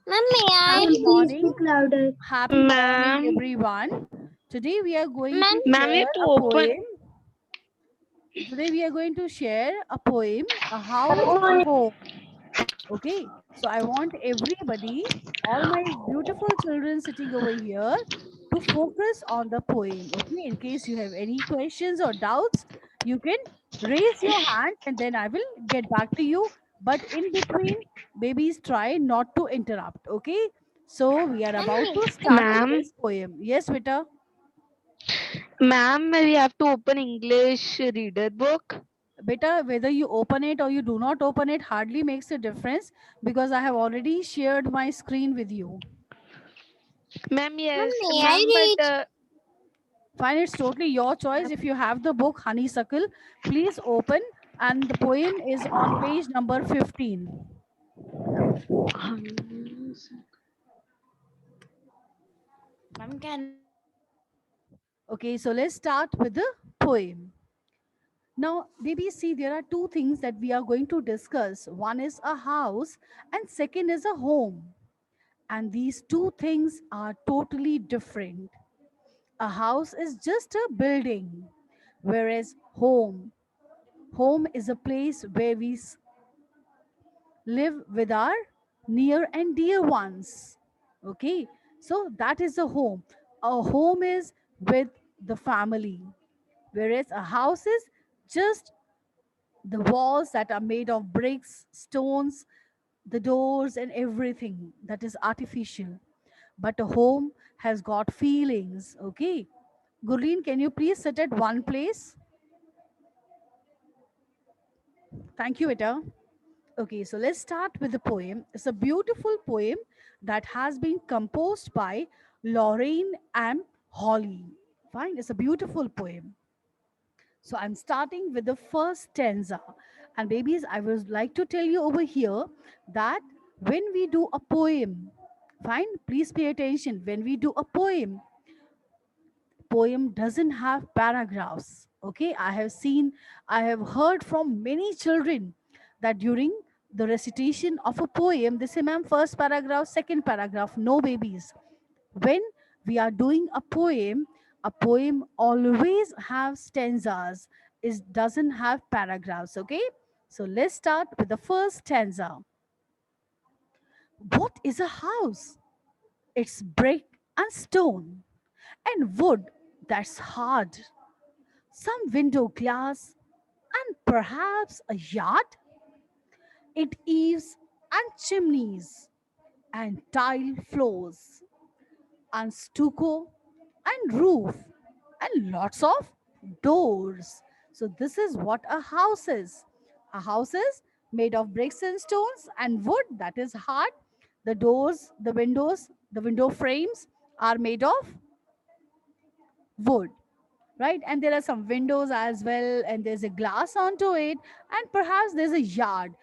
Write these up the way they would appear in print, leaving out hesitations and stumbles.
Happy morning. Louder. Happy morning, Ma'am, everyone. Today we are going to ma'am, you share have to a open. poem. Today we are going to share a poem, A House, a Home. Okay. So I want everybody, all my beautiful children sitting over here, to focus on the poem. Okay. In case you have any questions or doubts, you can raise your hand and then I will get back to you. But in between, babies try not to interrupt. Okay. So we are about to start with Ma'am, this poem. Yes, Vita. ma'am, we have to open English reader book. Beta, whether you open it or you do not open it hardly makes a difference because I have already shared my screen with you. Ma'am, yes, ma'am, but Fine, it's totally your choice. If you have the book Honeysuckle, please open. And the poem is on page number 15. Okay, so let's start with the poem. Now, baby, see, there are two things that we are going to discuss. One is a house, and second is a home. And these two things are totally different. A house is just a building, whereas home is a place where we live with our near and dear ones. Okay, so that is a home. A home is with the family, whereas a house is just the walls that are made of bricks, stones, the doors, and everything that is artificial. But a home has got feelings. Okay, Gurleen, can you please sit at one place? Thank you, Ita. Okay, so let's start with the poem. It's a beautiful poem that has been composed by Lorraine and Holly. Fine, it's a beautiful poem. So I'm starting with the first stanza. And babies, I would like to tell you over here that when we do a poem, fine, please pay attention. When we do a poem doesn't have paragraphs. Okay, I have heard from many children that during the recitation of a poem they say, ma'am, first paragraph, second paragraph. No, babies, when we are doing a poem always have stanzas. It doesn't have paragraphs. Okay, so let's start with the first stanza. What is a house? It's brick and stone and wood that's hard, some window glass, and perhaps a yard. It eaves and chimneys, and tile floors, and stucco, and roof, and lots of doors. So, this is what a house is. A house is made of bricks and stones and wood that is hard. The doors, the windows, the window frames are made of wood, right? And there are some windows as well, and there's a glass onto it, and perhaps there's a yard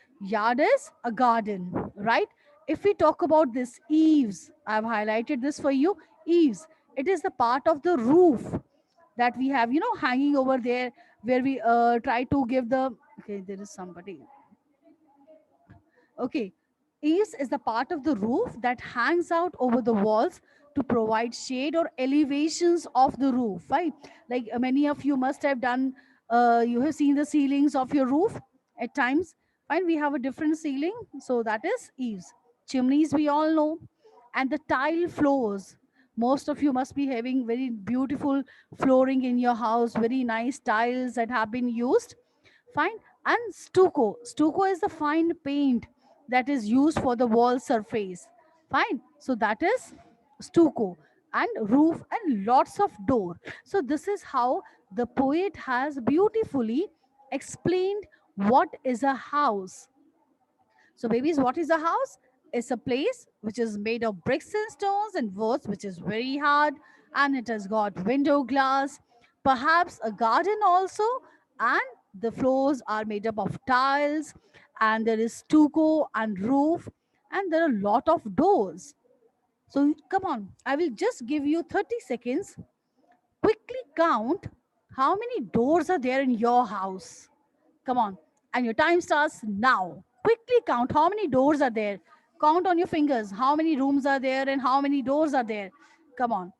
is a garden, right? If we talk about this eaves, I've highlighted this for you. Eaves, it is the part of the roof that we have, hanging over there, where we try to give the, okay, there is somebody. Okay. Eaves is the part of the roof that hangs out over the walls to provide shade or elevations of the roof, right? Like many of you must have done, you have seen the ceilings of your roof at times. Fine, we have a different ceiling. So that is eaves. Chimneys, we all know. And the tile floors. Most of you must be having very beautiful flooring in your house, very nice tiles that have been used. Fine. And stucco. Stucco is the fine paint that is used for the wall surface. Fine. So that is stucco. And roof and lots of door. So this is how the poet has beautifully explained what is a house. So, babies, what is a house? It's a place which is made of bricks and stones and wood, which is very hard, and it has got window glass, perhaps a garden also, and the floors are made up of tiles, and there is stucco and roof, and there are a lot of doors. So, come on, I will just give you 30 seconds. Quickly count how many doors are there in your house. Come on. And your time starts now. Quickly count how many doors are there. Count on your fingers how many rooms are there and how many doors are there. Come on.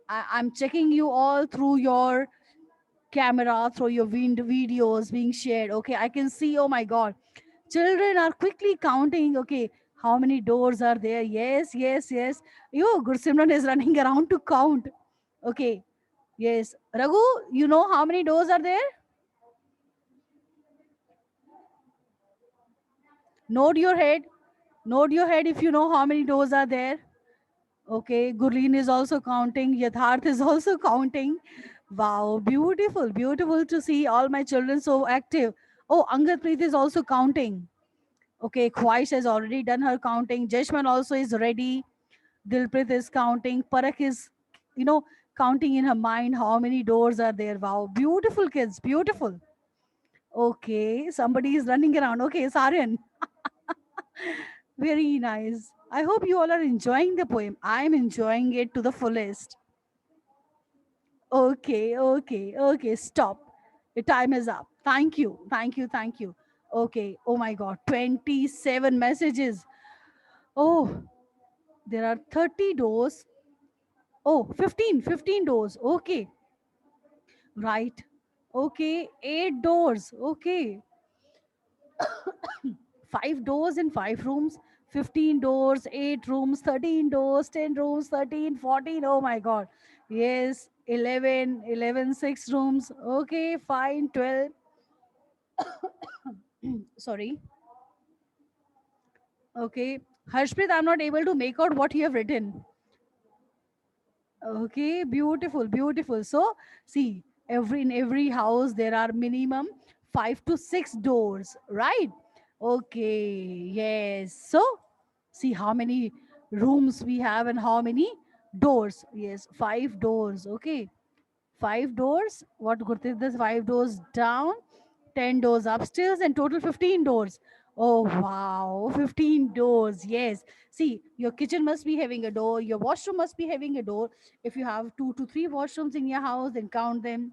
I'm checking you all through your camera, through your videos being shared. Okay, I can see, oh my God. Children are quickly counting. Okay, how many doors are there? Yes, yes, yes. You, Gursimran is running around to count. Okay, yes. Raghu, you know how many doors are there? Nod your head. Nod your head if you know how many doors are there. Okay, Gurleen is also counting. Yatharth is also counting. Wow, beautiful, beautiful to see all my children so active. Oh, Angatpreet is also counting. Okay, Khwaish has already done her counting. Jeshman also is ready. Dilpreet is counting. Parak is, you know, counting in her mind how many doors are there. Wow, beautiful kids, beautiful. Okay, somebody is running around. Okay, Saryan. Very nice. I hope you all are enjoying the poem. I'm enjoying it to the fullest. Okay, okay, okay. Stop. The time is up. Thank you. Thank you. Thank you. Okay. Oh my God. 27 messages. Oh, there are 30 doors. Oh, 15. 15 doors. Okay. Right. Okay. 8 doors. Okay. 5 doors in 5 rooms. 15 doors, 8 rooms, 13 doors, 10 rooms, 13, 14. Oh my God. Yes. 11, 11, 6 rooms. Okay. Fine. 12. Sorry. Okay. Harshpreet, I'm not able to make out what you have written. Okay, beautiful, beautiful. So, see, every in every house there are minimum 5 to 6 doors, right? Okay, yes. So, see how many rooms we have and how many doors. Yes, 5 doors. Okay, 5 doors. What Gurpreet does? 5 doors down, 10 doors upstairs, and total 15 doors. Oh wow, 15 doors. Yes. See, your kitchen must be having a door, your washroom must be having a door. If you have 2 to 3 washrooms in your house, then count them.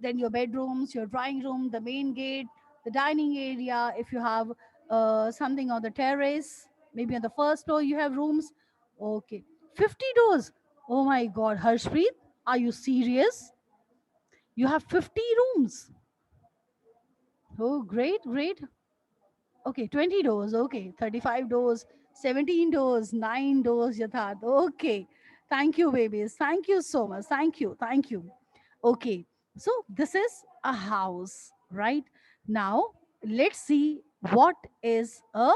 Then your bedrooms, your drawing room, the main gate, the dining area. If you have something on the terrace, maybe on the first floor, you have rooms. Okay, 50 doors. Oh my God, Harshpreet, are you serious? You have 50 rooms. Oh, great, great. Okay, 20 doors. Okay, 35 doors, 17 doors, 9 doors, Yatharth. Okay. Thank you, babies. Thank you so much. Thank you. Thank you. Okay, so this is a house, right? Now, let's see what is a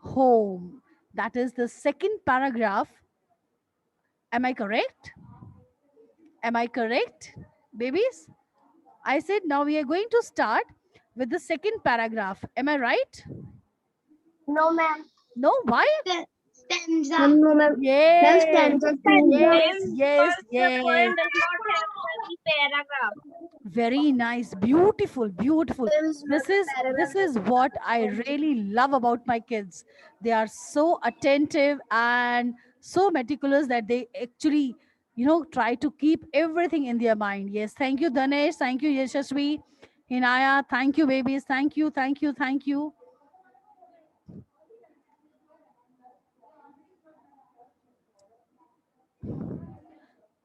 home. That is the second paragraph. Am I correct? Am I correct, babies? I said now we are going to start with the second paragraph. Am I right? No, ma'am. No, why? Stanza. No, ma'am. Ma'am, Yes, stanza two. yes, Poem yes, because the yes. poem does not have any paragraph. Very nice, beautiful, beautiful. Poem is not a paragraph. This is what I really love about my kids. They are so attentive and so meticulous that they actually, try to keep everything in their mind. Yes, thank you, Dhanesh. Thank you, Yashasvi, Hinaya. Thank you, babies. Thank you, thank you, thank you.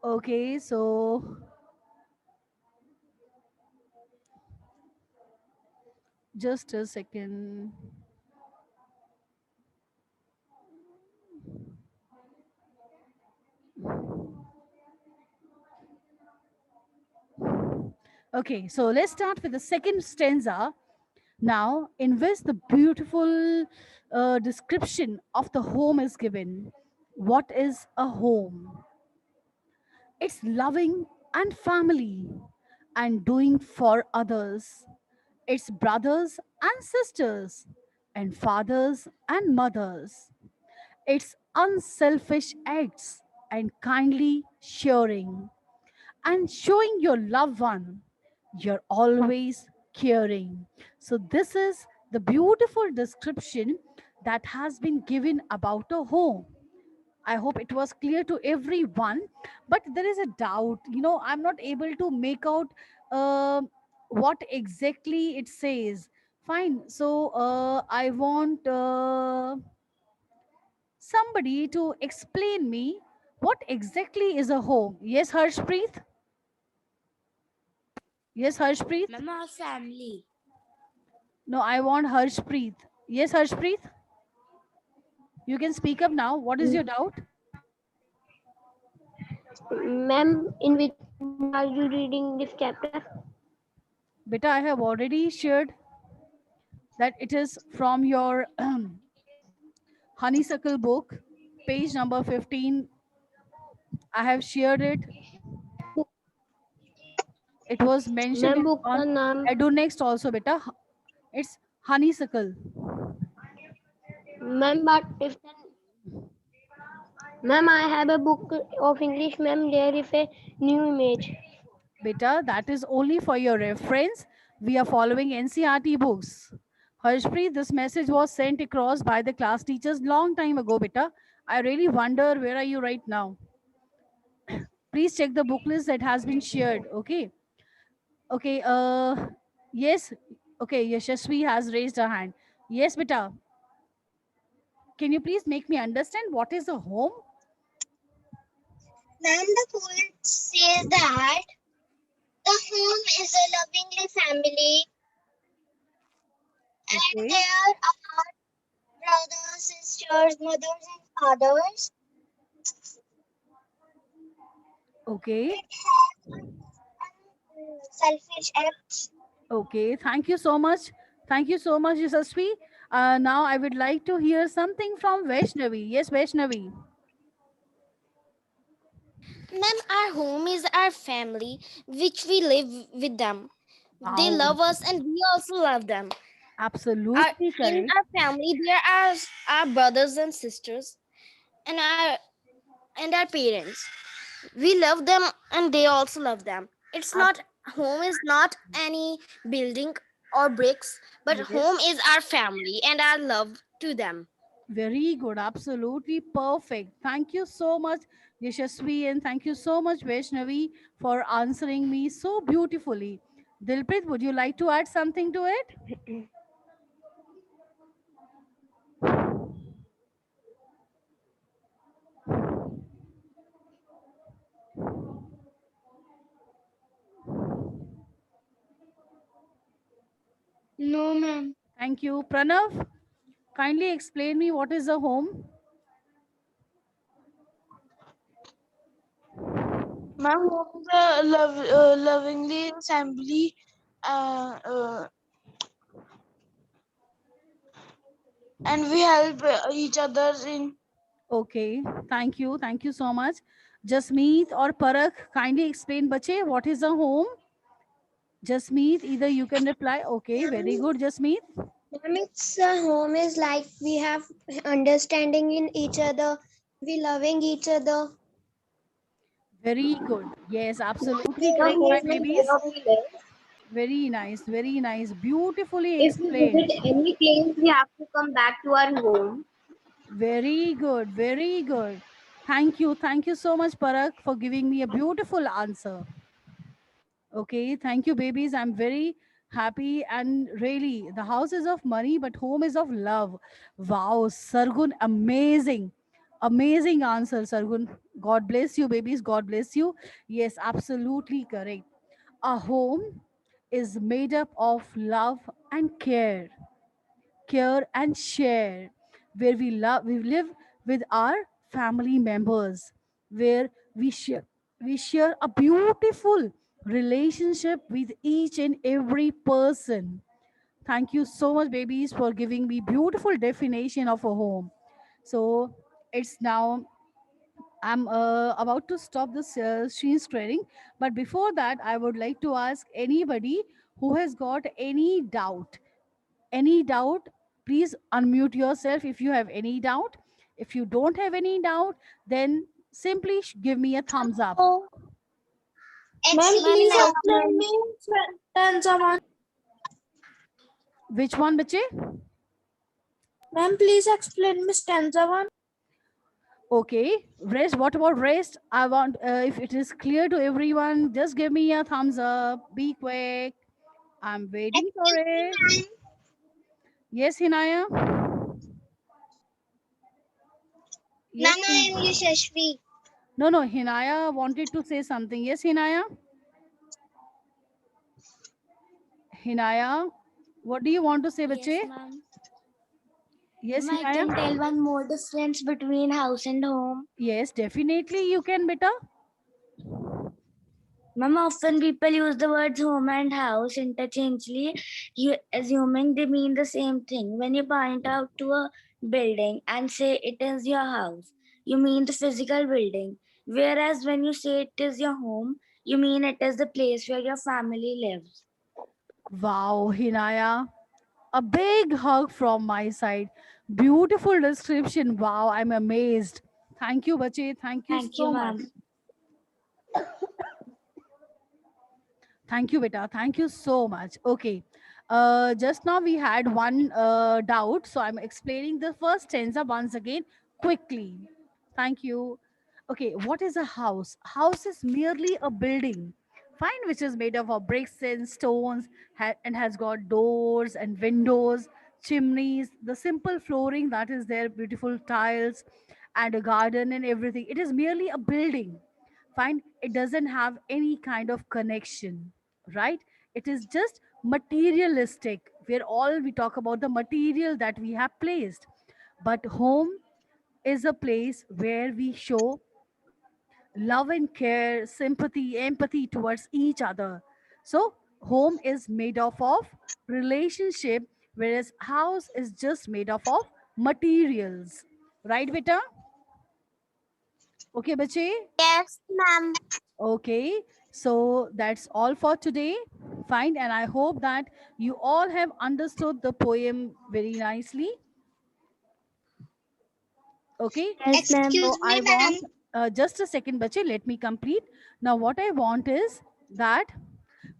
Okay, so just a second. Okay, so let's start with the second stanza. Now, in which the beautiful description of the home is given. What is a home? It's loving and family and doing for others. It's brothers and sisters and fathers and mothers. It's unselfish acts and kindly sharing and showing your loved one you're always caring. So, this is the beautiful description that has been given about a home. I hope it was clear to everyone, but there is a doubt. I'm not able to make out what exactly it says. Fine. So I want somebody to explain me what exactly is a home. Yes, Harshpreet? Yes, Harshpreet? Ma'am, our family. No, I want Harshpreet. Yes, Harshpreet? You can speak up now. What is your doubt? Ma'am, in which book are you reading this chapter? Beta, I have already shared that it is from your honeysuckle book, page number 15. I have shared it. It was mentioned Ma'am, book on का नाम. Edunext also, beta. It's honeysuckle. Ma'am, but if ma'am, I have a book of English. Ma'am, there is a new image. Beta, that is only for your reference. We are following NCRT books. Harshpreet, this message was sent across by the class teachers long time ago, beta. I really wonder where are you right now. Please check the book list that has been shared. Okay. Okay. Yes. Okay. Yashasvi has raised her hand. Yes, beta. Can you please make me understand what is a home? Ma'am, the poet says that the home is a lovingly family, and Okay. there are brothers, sisters, mothers, and fathers. Okay. It has selfish acts. Okay. Thank you so much. Thank you so much, Yashasvi. Now I would like to hear something from Vaishnavi. Yes, Vaishnavi. Ma'am, our home is our family, which we live with them. They Wow. love us and we also love them. Absolutely In correct. our family, there are our brothers and sisters and our parents. We love them and they also love them. It's Ab- not home is not any building or bricks, but yes. home is our family and our love to them. Very good. Absolutely perfect. Thank you so much, Yashasvi, and thank you so much, Vaishnavi, for answering me so beautifully. Dilpreet, would you like to add something to it? No, ma'am. Thank you. Pranav, kindly explain me what is a home? Ma'am, home is a lovingly assembly, uh, uh, and we help each other in. Okay. Thank you. Thank you so much. Jasmeet or Parak, kindly explain, bache, what is a home? Jasmeet, either you can reply. Okay. Very good, Jasmeet. Ma'am, it's home is like we have understanding in each other, we loving each other. Very good. Yes, absolutely The correct, my home is babies. where we live. Very nice, very nice. Beautifully If we explained. visit any place, we have to come back to our home. Very good, very good. Thank you. Thank you so much, Parak, for giving me a beautiful answer. Okay, thank you, babies. I'm very happy and really, the house is of money, but home is of love. Wow, Sargun, amazing. Amazing answer, Sargun. God bless you, babies. God bless you. Yes, absolutely correct. A home is made up of love and care and share, where we live with our family members, where we share a beautiful relationship with each and every person. Thank you so much, babies, for giving me beautiful definition of a home. So it's now I'm about to stop this screen sharing, but before that, I would like to ask anybody who has got any doubt, please unmute yourself if you have any doubt. If you don't have any doubt, then simply give me a thumbs up. Oh, ma'am, Actually, please explain me stanza one. Which one, bache? Ma'am, please explain me stanza one. Okay, rest. What about rest? I want, if it is clear to everyone, just give me a thumbs up. Be quick. I'm waiting for excuse me, it. ma'am. Yes, Hinaya. Yes. Ma'am, I am Yashashvi. No, no. Hinaya wanted to say something. Yes, Hinaya. Hinaya, what do you want to say, bache? Yes, ma'am. Yes, Ma'am, I can Hinaya. tell one more difference between house and home. Yes, definitely you can, beta. Ma'am, often people use the words home and house interchangeably, you assuming they mean the same thing. When you point out to a building and say it is your house, you mean the physical building. Whereas when you say it is your home, you mean it is the place where your family lives. Wow, Hinaya. A big hug from my side. Beautiful description. Wow, I'm amazed. Thank you, bache. Thank you Thank you, so much. ma'am. Thank you, beta. Thank you so much. Okay. Just now we had one doubt, so I'm explaining the first stanza once again quickly. Thank you. Okay, what is a house? House is merely a building, fine, which is made up of bricks and stones and has got doors and windows, chimneys, the simple flooring that is there, beautiful tiles, and a garden and everything. It is merely a building, fine. It doesn't have any kind of connection, right? It is just materialistic, where all we talk about the material that we have placed. But home is a place where we show love and care, sympathy, empathy towards each other. So, home is made up of relationship, whereas house is just made up of materials. Right, beta? Okay, bache? Yes, ma'am. Okay, so that's all for today. Fine, and I hope that you all have understood the poem very nicely. Okay, Yes, ma'am. so Excuse I me, ma'am. want just a second, bache. Let me complete. Now, what I want is that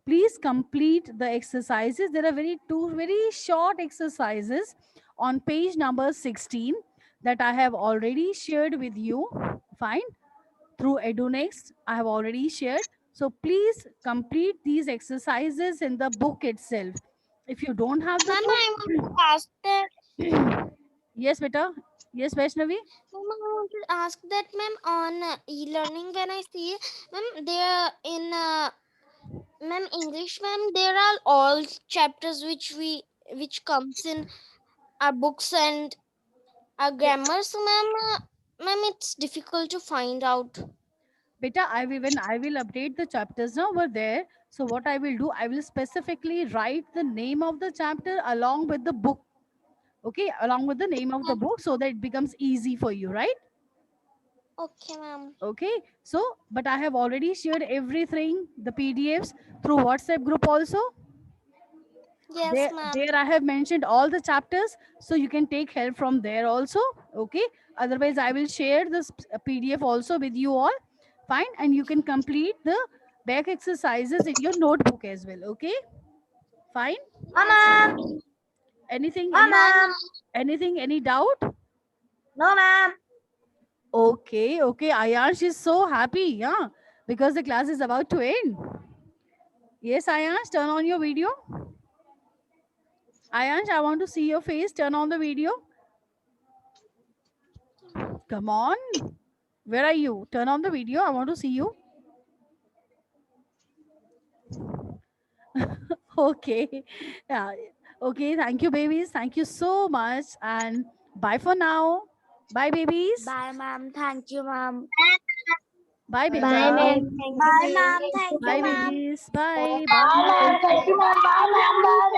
please complete the exercises. There are two very short exercises on page number 16 that I have already shared with you. Fine, through EduNext, I have already shared. So please complete these exercises in the book itself. If you don't have the Ma'am, I want book, to ask that. yes, beta. Yes, Vaishnavi. Ma'am, I want to ask that, ma'am, on e-learning when I see, ma'am, there in ma'am English, ma'am, there are all chapters which comes in our books and our grammar. So, ma'am, ma'am, it's difficult to find out. Beta, I will update the chapters now over there. So what I will do, I will specifically write the name of the chapter along with the book. Okay, along with the name of the book, so that it becomes easy for you, right? Okay, ma'am. Okay, so but I have already shared everything, the PDFs through WhatsApp group also. Yes, There ma'am. I have mentioned all the chapters, so you can take help from there also. Okay, otherwise I will share this PDF also with you all. Fine, and you can complete the back exercises in your notebook as well. Okay, fine. Ma'am. Anything, Ma'am. any doubt? No, ma'am. Okay, okay. Ayansh is so happy, yeah, because the class is about to end. Yes, Ayansh, turn on your video. Ayansh, I want to see your face. Turn on the video. Come on. Where are you? Turn on the video. I want to see you. Okay. Yeah. Okay. Thank you, babies. Thank you so much. And bye for now. Bye, babies. Bye, ma'am. Thank you, ma'am. Bye, Bye, beta. ma'am. Bye. Thank you, Bye, ma'am. ma'am. Thank you, Bye, ma'am. babies. Bye. Bye, Bye. ma'am. Thank you, ma'am. Bye, ma'am. Bye.